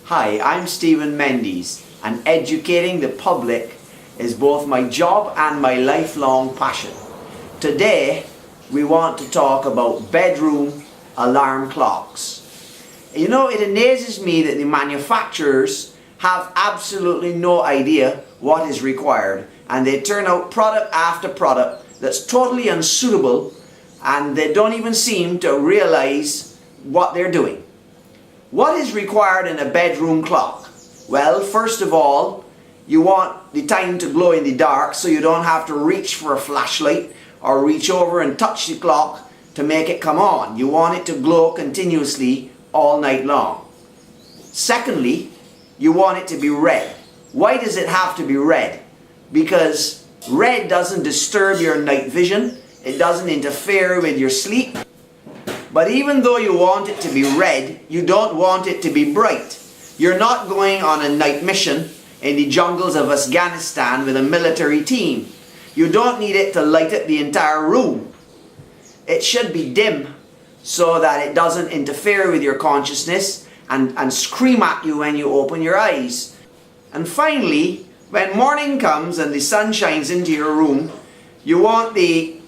Hi, I'm Stephen Mendes, and educating the public is both my job and my lifelong passion. Today, we want to talk about bedroom alarm clocks. You know, it amazes me that the manufacturers have absolutely no idea what is required, and they turn out product after product that's totally unsuitable, and they don't even seem to realize what they're doing. What is required in a bedroom clock? Well, first of all, you want the time to glow in the dark, so you don't have to reach for a flashlight or reach over and touch the clock to make it come on. You want it to glow continuously all night long. Secondly, you want it to be red. Why does it have to be red? Because red doesn't disturb your night vision, it doesn't interfere with your sleep. But even though you want it to be red, you don't want it to be bright. You're not going on a night mission in the jungles of Afghanistan with a military team. You don't need it to light up the entire room. It should be dim so that it doesn't interfere with your consciousness and scream at you when you open your eyes. And finally, when morning comes and the sun shines into your room, you want the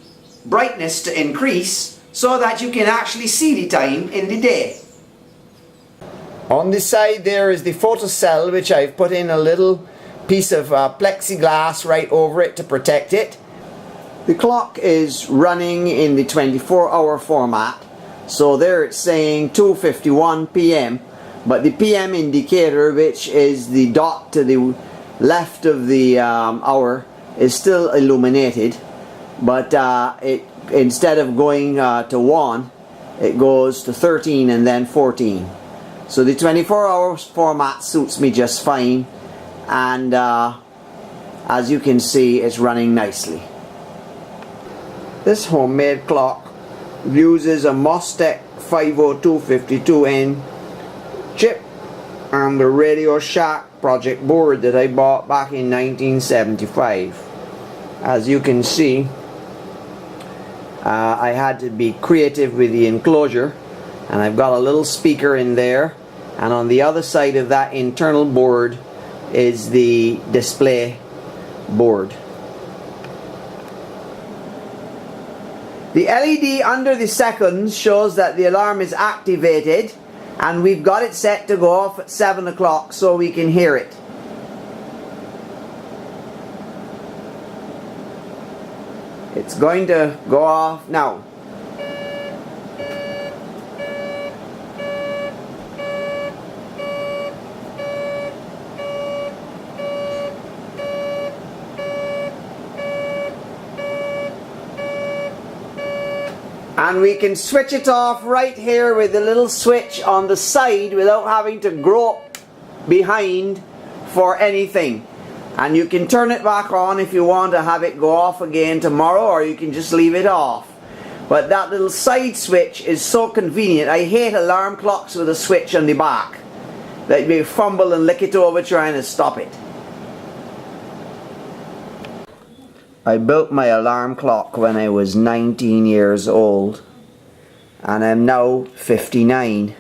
brightness to increase so that you can actually see the time in the day. On the side there is the photocell, which I've put in a little piece of plexiglass right over it to protect it. The clock is running in the 24-hour format, so there it's saying 2:51 p.m. but the PM indicator, which is the dot to the left of the hour, is still illuminated, but instead of going to 1, it goes to 13 and then 14. So the 24-hour format suits me just fine, and as you can see, it's running nicely. This homemade clock uses a Mostec 50252N chip and the Radio Shack project board that I bought back in 1975. As you can see, I had to be creative with the enclosure, and I've got a little speaker in there, and on the other side of that internal board is the display board. The LED under the seconds shows that the alarm is activated, and we've got it set to go off at 7 o'clock so we can hear it. It's going to go off now. And we can switch it off right here with the little switch on the side without having to grope behind for anything. And you can turn it back on if you want to have it go off again tomorrow, or you can just leave it off. But that little side switch is so convenient. I hate alarm clocks with a switch on the back that you fumble and lick it over trying to stop it. I built my alarm clock when I was 19 years old, and I'm now 59,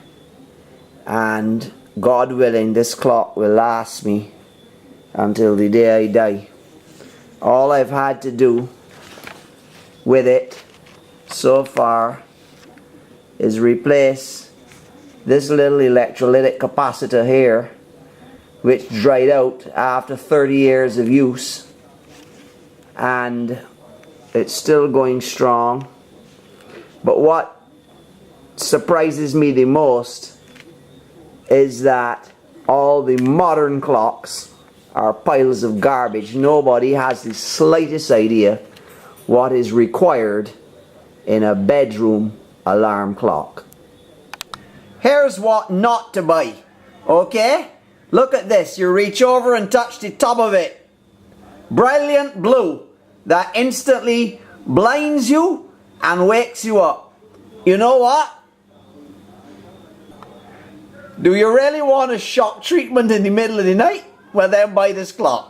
and God willing, this clock will last me until the day I die. All I've had to do with it so far is replace this little electrolytic capacitor here, which dried out after 30 years of use, and it's still going strong. But what surprises me the most is that all the modern clocks are piles of garbage. Nobody has the slightest idea what is required in a bedroom alarm clock. Here's what not to buy, okay? Look at this. You reach over and touch the top of it. Brilliant blue that instantly blinds you and wakes you up. You know what? Do you really want a shock treatment in the middle of the night? Well, then buy this clock.